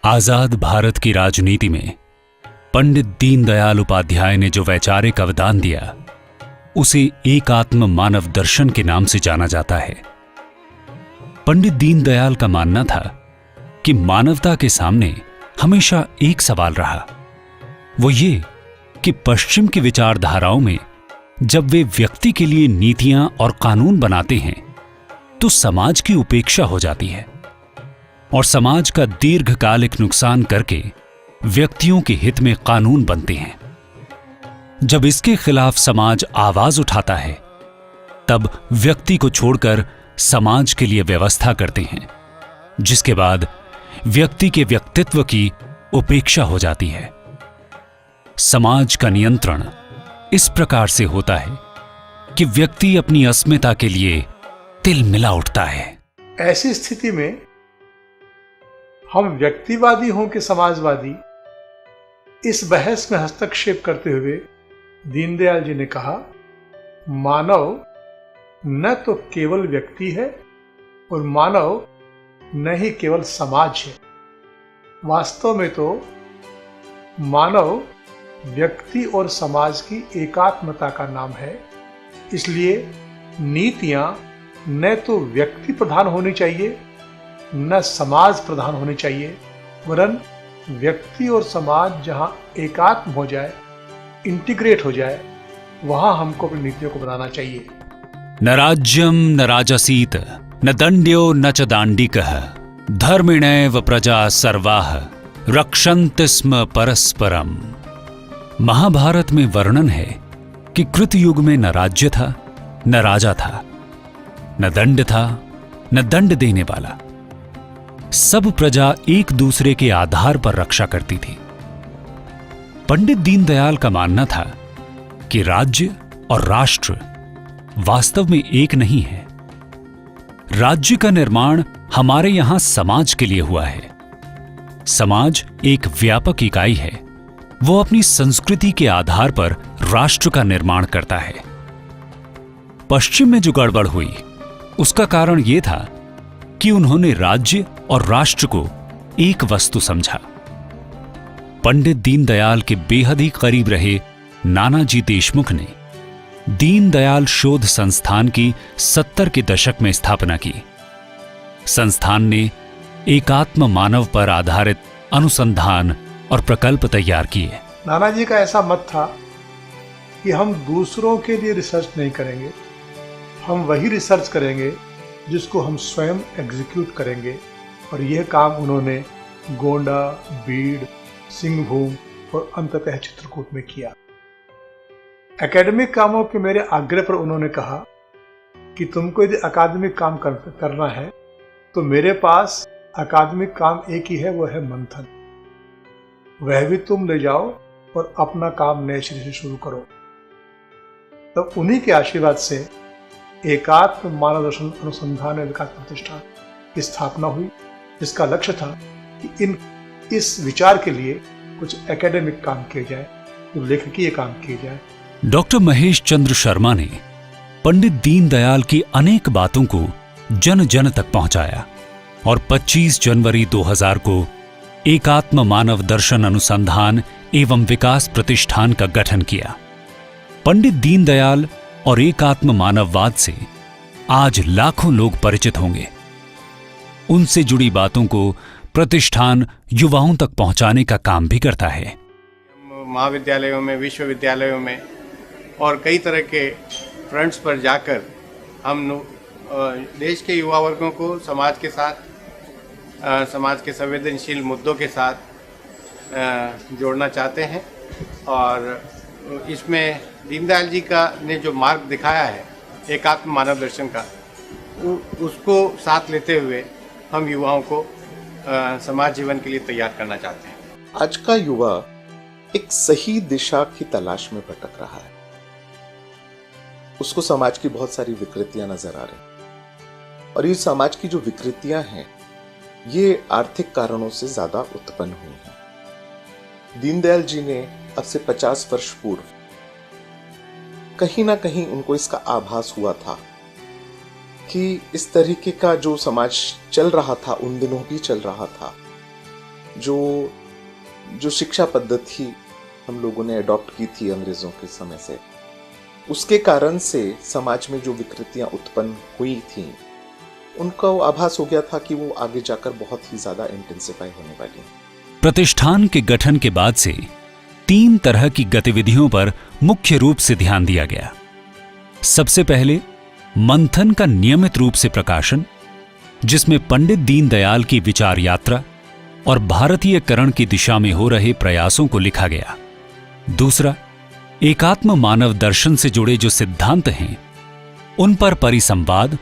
आजाद भारत की राजनीति में पंडित दीनदयाल उपाध्याय ने जो वैचारिक अवदान दिया उसे एकात्म मानव दर्शन के नाम से जाना जाता है। पंडित दीनदयाल का मानना था कि मानवता के सामने हमेशा एक सवाल रहा, वो ये कि पश्चिम की विचारधाराओं में जब वे व्यक्ति के लिए नीतियां और कानून बनाते हैं तो समाज की उपेक्षा हो जाती है और समाज का दीर्घकालिक नुकसान करके व्यक्तियों के हित में कानून बनते हैं। जब इसके खिलाफ समाज आवाज उठाता है तब व्यक्ति को छोड़कर समाज के लिए व्यवस्था करते हैं, जिसके बाद व्यक्ति के व्यक्तित्व की उपेक्षा हो जाती है। समाज का नियंत्रण इस प्रकार से होता है कि व्यक्ति अपनी अस्मिता के लिए तिलमिला उठता है। ऐसी स्थिति में हम व्यक्तिवादी हों कि समाजवादी, इस बहस में हस्तक्षेप करते हुए दीनदयाल जी ने कहा, मानव न तो केवल व्यक्ति है और मानव न ही केवल समाज है। वास्तव में तो मानव व्यक्ति और समाज की एकात्मता का नाम है। इसलिए नीतियां न तो व्यक्ति प्रधान होनी चाहिए न समाज प्रधान होनी चाहिए, वरन व्यक्ति और समाज जहां एकात्म हो जाए, इंटीग्रेट हो जाए, वहां हमको अपनी नीतियों को बनाना चाहिए। न राज्यम न राजसीत न दंड्यो न च दांडिकः धर्मिणैव प्रजा सर्वाः रक्षन्ति स्म परस्परम। महाभारत में वर्णन है कि कृतयुग में न राज्य था न राजा था, न दंड था न दंड देने वाला। सब प्रजा एक दूसरे के आधार पर रक्षा करती थी। पंडित दीनदयाल का मानना था कि राज्य और राष्ट्र वास्तव में एक नहीं है। राज्य का निर्माण हमारे यहां समाज के लिए हुआ है। समाज एक व्यापक इकाई है, वो अपनी संस्कृति के आधार पर राष्ट्र का निर्माण करता है। पश्चिम में जो गड़बड़ हुई उसका कारण यह था कि उन्होंने राज्य और राष्ट्र को एक वस्तु समझा। पंडित दीनदयाल के बेहद ही करीब रहे नानाजी देशमुख ने दीनदयाल शोध संस्थान की 70 के दशक में स्थापना की। संस्थान ने एकात्म मानव पर आधारित अनुसंधान और प्रकल्प तैयार किए। नानाजी का ऐसा मत था कि हम दूसरों के लिए रिसर्च नहीं करेंगे, हम वही रिसर्च करेंगे जिसको हम स्वयं एग्जीक्यूट करेंगे। और यह काम उन्होंने गोंडा, बीड़, सिंहभूम और अंततः चित्रकूट में किया। एकेडमिक कामों के मेरे आग्रह पर उन्होंने कहा कि तुमको यदि अकादमिक काम करना है तो मेरे पास अकादमिक काम एक ही है, वो है मंथन। वह भी तुम ले जाओ और अपना काम नए सिरे से शुरू करो। तब उन्हीं के आशीर्वाद से एकात्म मानव दर्शन अनुसंधान एवं विकास प्रतिष्ठान की स्थापना हुई, जिसका लक्ष्य था कि इस विचार के लिए कुछ एकेडमिक काम किए जाए, कुछ लेखकीय काम किए जाए। डॉक्टर महेश चंद्र शर्मा ने पंडित दीनदयाल की अनेक बातों को जन जन तक पहुंचाया और 25 जनवरी 2000 को एकात्म मानव दर्शन अनुसंधान एवं विकास प्रतिष्ठान का गठन किया। पंडित दीनदयाल और एकात्म मानववाद से आज लाखों लोग परिचित होंगे। उनसे जुड़ी बातों को प्रतिष्ठान युवाओं तक पहुंचाने का काम भी करता है। महाविद्यालयों में, विश्वविद्यालयों में और कई तरह के फ्रंट्स पर जाकर हम देश के युवा वर्गों को समाज के साथ, समाज के संवेदनशील मुद्दों के साथ जोड़ना चाहते हैं। और इसमें दीनदयाल जी का ने जो मार्ग दिखाया है एकात्म मानव दर्शन का, उसको साथ लेते हुए हम युवाओं को समाज जीवन के लिए तैयार करना चाहते हैं। आज का युवा एक सही दिशा की तलाश में भटक रहा है। उसको समाज की बहुत सारी विकृतियां नजर आ रही, और ये समाज की जो विकृतियां हैं ये आर्थिक कारणों से ज्यादा उत्पन्न हुई हैं। दीनदयाल जी ने अब से 50 वर्ष पूर्व कहीं ना कहीं उनको इसका आभास हुआ था कि इस तरीके का जो समाज चल रहा था, उन दिनों भी चल रहा था, जो शिक्षा पद्धति हम लोगों ने अडॉप्ट की थी अंग्रेजों के समय से, उसके कारण से समाज में जो विकृतियां उत्पन्न हुई थी, उनका आभास हो गया था कि वो आगे जाकर बहुत ही ज्यादा इंटेंसिफाई होने वाली है। प्रतिष्ठान के गठन के बाद से 3 तरह की गतिविधियों पर मुख्य रूप से ध्यान दिया गया। सबसे पहले मंथन का नियमित रूप से प्रकाशन, जिसमें पंडित दीनदयाल की विचार यात्रा और भारतीयकरण की दिशा में हो रहे प्रयासों को लिखा गया। दूसरा, एकात्म मानव दर्शन से जुड़े जो सिद्धांत हैं, उन पर परिसंवाद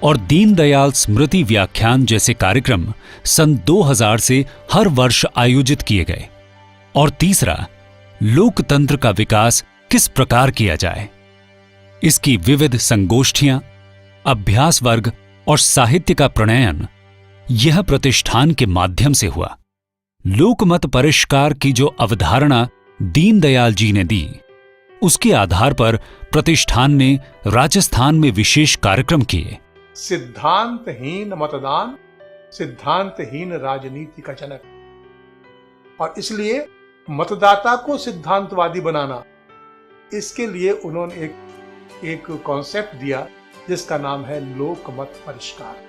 और दीनदयाल स्मृति व्याख्यान जैसे कार्यक्रम सन 2000 से हर वर्ष आयोजित किए गए। और तीसरा, लोकतंत्र का विकास किस प्रकार किया जाए, इसकी विविध संगोष्ठियां, अभ्यास वर्ग और साहित्य का प्रणयन यह प्रतिष्ठान के माध्यम से हुआ। लोकमत परिष्कार की जो अवधारणा दीनदयाल जी ने दी, उसके आधार पर प्रतिष्ठान ने राजस्थान में विशेष कार्यक्रम किए। सिद्धांतहीन मतदान, सिद्धांतहीन राजनीति का जनक, और इसलिए मतदाता को सिद्धांतवादी बनाना, इसके लिए उन्होंने एक कॉन्सेप्ट दिया जिसका नाम है लोकमत परिष्कार।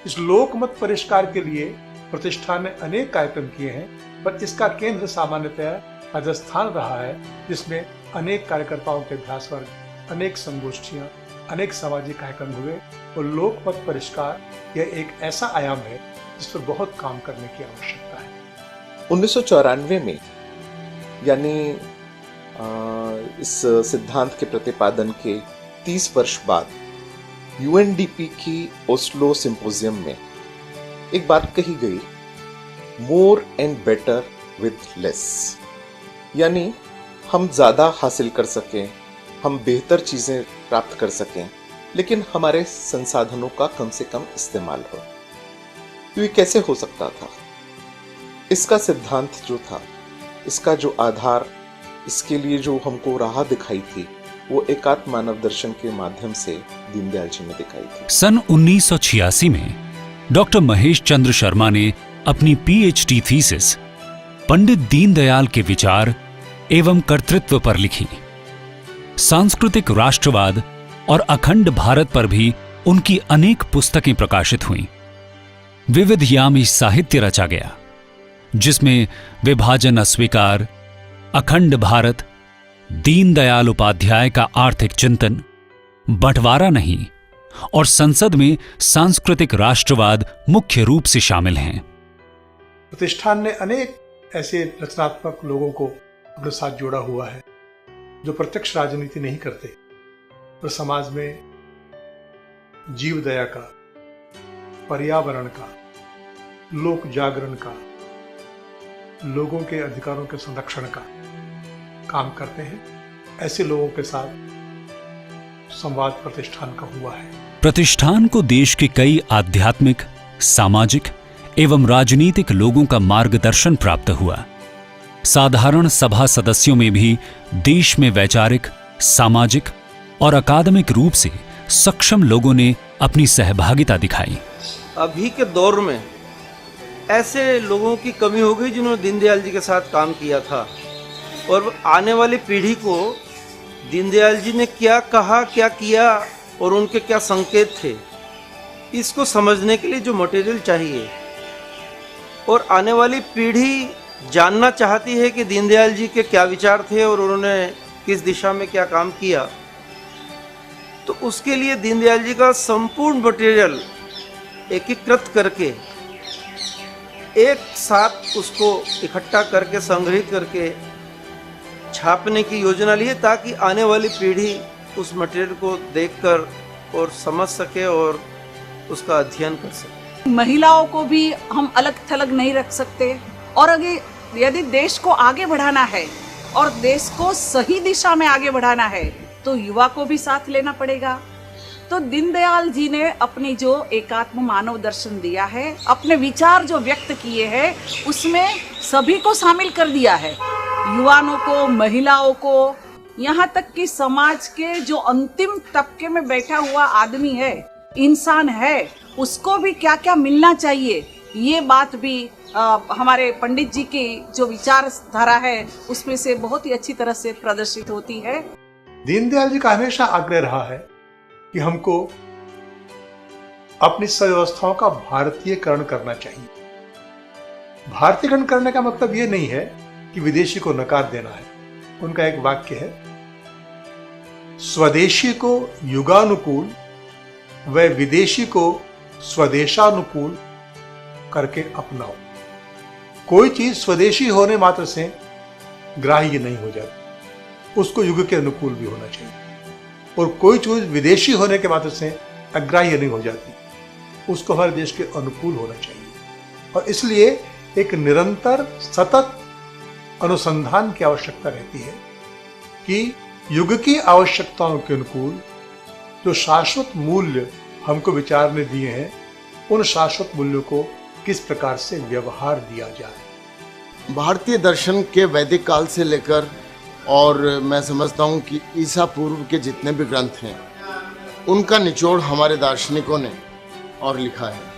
इस लोकमत परिष्कार के लिए प्रतिष्ठान ने अनेक कार्यक्रम किए हैं, पर इसका केंद्र सामान्यतः राजस्थान रहा है, जिसमें अनेक कार्यकर्ताओं के अभ्यास वर्ग, अनेक संगोष्ठियां, अनेक सामाजिक कार्यक्रम हुए। और लोकमत परिष्कार यह एक ऐसा आयाम है जिस पर बहुत काम करने की आवश्यकता है। 1994 में, यानी इस सिद्धांत के प्रतिपादन के 30 वर्ष बाद, यूएनडीपी की ओस्लो सिंपोजियम में एक बात कही गई, more and better with less, यानी हम ज्यादा हासिल कर सकें, हम बेहतर चीजें प्राप्त कर सकें, लेकिन हमारे संसाधनों का कम से कम इस्तेमाल हो। तो ये कैसे हो सकता था? इसका सिद्धांत जो था, इसका जो आधार, इसके लिए जो हमको राह दिखाई थी, वो एकात्म मानव दर्शन के माध्यम से दीनदयाल जी ने दिखाई थी। सन 1986 में डॉक्टर महेश चंद्र शर्मा ने अपनी पीएचडी थीसिस पंडित दीनदयाल के विचार एवं कर्तृत्व पर लिखी। सांस्कृतिक राष्ट्रवाद और अखंड भारत पर भी उनकी अनेक पुस्तकें प्रकाशित हुईं। विविध यामी साहित्य रचा गया, जिसमें विभाजन अस्वीकार, अखंड भारत, दीनदयाल उपाध्याय का आर्थिक चिंतन, बंटवारा नहीं और संसद में सांस्कृतिक राष्ट्रवाद मुख्य रूप से शामिल हैं। प्रतिष्ठान ने अनेक ऐसे रचनात्मक लोगों को अपने साथ जोड़ा हुआ है जो प्रत्यक्ष राजनीति नहीं करते, पर समाज में जीव दया का, पर्यावरण का, लोक जागरण का, लोगों के अधिकारों के संरक्षण का काम करते हैं। ऐसे लोगों के साथ संवाद प्रतिष्ठान का हुआ है। प्रतिष्ठान को देश के कई आध्यात्मिक, सामाजिक एवं राजनीतिक लोगों का मार्गदर्शन प्राप्त हुआ। साधारण सभा सदस्यों में भी देश में वैचारिक, सामाजिक और अकादमिक रूप से सक्षम लोगों ने अपनी सहभागिता दिखाई। अभी के दौर में ऐसे लोगों की कमी हो गई जिन्होंने दीनदयाल जी के साथ काम किया था, और आने वाली पीढ़ी को दीनदयाल जी ने क्या कहा, क्या किया और उनके क्या संकेत थे, इसको समझने के लिए जो मटेरियल चाहिए, और आने वाली पीढ़ी जानना चाहती है कि दीनदयाल जी के क्या विचार थे और उन्होंने किस दिशा में क्या काम किया, तो उसके लिए दीनदयाल जी का संपूर्ण मटेरियल एकीकृत करके एक साथ उसको इकट्ठा करके संग्रहित करके छापने की योजना ली है, ताकि आने वाली पीढ़ी उस मटेरियल को देखकर और समझ सके और उसका अध्ययन कर सके। महिलाओं को भी हम अलग थलग नहीं रख सकते, और यदि देश को आगे बढ़ाना है और देश को सही दिशा में आगे बढ़ाना है तो युवा को भी साथ लेना पड़ेगा। तो दीनदयाल जी ने अपनी जो एकात्म मानव दर्शन दिया है, अपने विचार जो व्यक्त किए हैं, उसमें सभी को शामिल कर दिया है, युवाओं को, महिलाओं को, यहाँ तक कि समाज के जो अंतिम तबके में बैठा हुआ आदमी है, इंसान है, उसको भी क्या क्या मिलना चाहिए, ये बात भी हमारे पंडित जी की जो विचारधारा है उसमें से बहुत ही अच्छी तरह से प्रदर्शित होती है। दीनदयाल जी का हमेशा आग्रह रहा है कि हमको अपनी व्यवस्थाओं का भारतीयकरण करना चाहिए। भारतीयकरण करने का मतलब ये नहीं है कि विदेशी को नकार देना है। उनका एक वाक्य है, स्वदेशी को युगानुकूल व विदेशी को स्वदेशानुकूल करके अपनाओ। कोई चीज स्वदेशी होने मात्र से ग्राह्य नहीं हो जाती, उसको युग के अनुकूल भी होना चाहिए, और कोई चीज विदेशी होने के मात्र से अग्राह्य नहीं हो जाती, उसको हमारे देश के अनुकूल होना चाहिए। और इसलिए एक निरंतर सतत अनुसंधान की आवश्यकता रहती है कि युग की आवश्यकताओं के अनुकूल जो शाश्वत मूल्य हमको विचार ने दिए हैं, उन शाश्वत मूल्यों को किस प्रकार से व्यवहार दिया जाए। भारतीय दर्शन के वैदिक काल से लेकर, और मैं समझता हूँ कि ईसा पूर्व के जितने भी ग्रंथ हैं, उनका निचोड़ हमारे दार्शनिकों ने और लिखा है।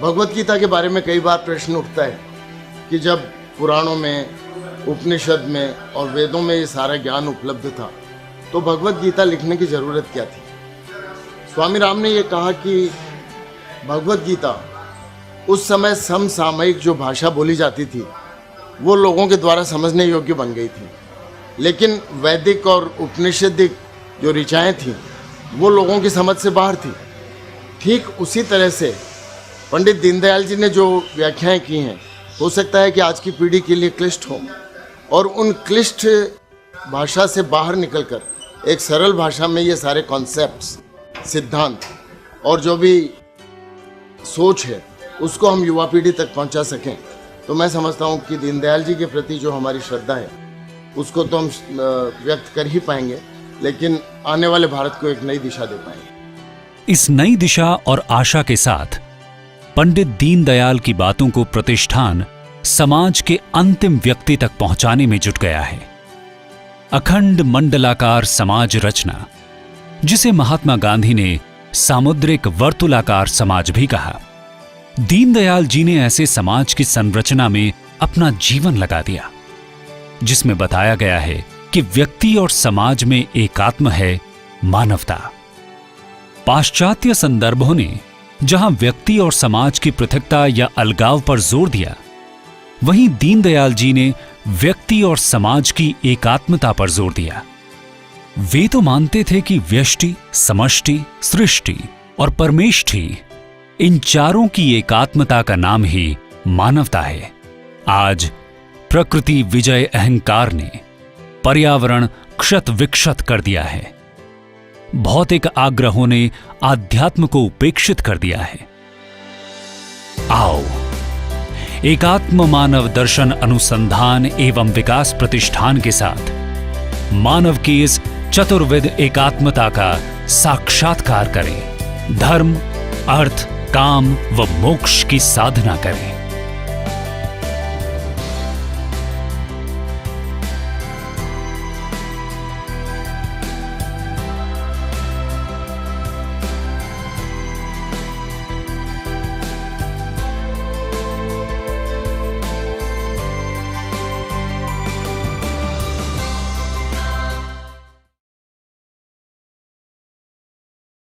भगवत गीता के बारे में कई बार प्रश्न उठता है कि जब पुराणों में, उपनिषद में और वेदों में ये सारा ज्ञान उपलब्ध था, तो भगवत गीता लिखने की ज़रूरत क्या थी। स्वामी राम ने ये कहा कि भगवत गीता उस समय समसामयिक जो भाषा बोली जाती थी वो लोगों के द्वारा समझने योग्य बन गई थी, लेकिन वैदिक और उपनिषदिक जो ऋचाएँ थीं वो लोगों की समझ से बाहर थी। ठीक उसी तरह से पंडित दीनदयाल जी ने जो व्याख्याएं की हैं, हो सकता है कि आज की पीढ़ी के लिए क्लिष्ट हो, और उन क्लिष्ट भाषा से बाहर निकलकर एक सरल भाषा में ये सारे कॉन्सेप्ट्स, सिद्धांत और जो भी सोच है उसको हम युवा पीढ़ी तक पहुंचा सकें। तो मैं समझता हूं कि दीनदयाल जी के प्रति जो हमारी श्रद्धा है उसको तो हम व्यक्त कर ही पाएंगे, लेकिन आने वाले भारत को एक नई दिशा दे पाएंगे। इस नई दिशा और आशा के साथ पंडित दीनदयाल की बातों को प्रतिष्ठान समाज के अंतिम व्यक्ति तक पहुंचाने में जुट गया है। अखंड मंडलाकार समाज रचना, जिसे महात्मा गांधी ने सामुद्रिक वर्तुलाकार समाज भी कहा, दीनदयाल जी ने ऐसे समाज की संरचना में अपना जीवन लगा दिया, जिसमें बताया गया है कि व्यक्ति और समाज में एकात्म है मानवता। पाश्चात्य संदर्भों ने जहां व्यक्ति और समाज की पृथकता या अलगाव पर जोर दिया, वहीं दीनदयाल जी ने व्यक्ति और समाज की एकात्मता पर जोर दिया। वे तो मानते थे कि व्यष्टि, समष्टि, सृष्टि और परमेष्टि, इन चारों की एकात्मता का नाम ही मानवता है। आज प्रकृति विजय अहंकार ने पर्यावरण क्षत विक्षत कर दिया है। भौतिक आग्रहों ने आध्यात्म को उपेक्षित कर दिया है। आओ, एकात्म मानव दर्शन अनुसंधान एवं विकास प्रतिष्ठान के साथ मानव की इस चतुर्विध एकात्मता का साक्षात्कार करें। धर्म, अर्थ, काम व मोक्ष की साधना करें।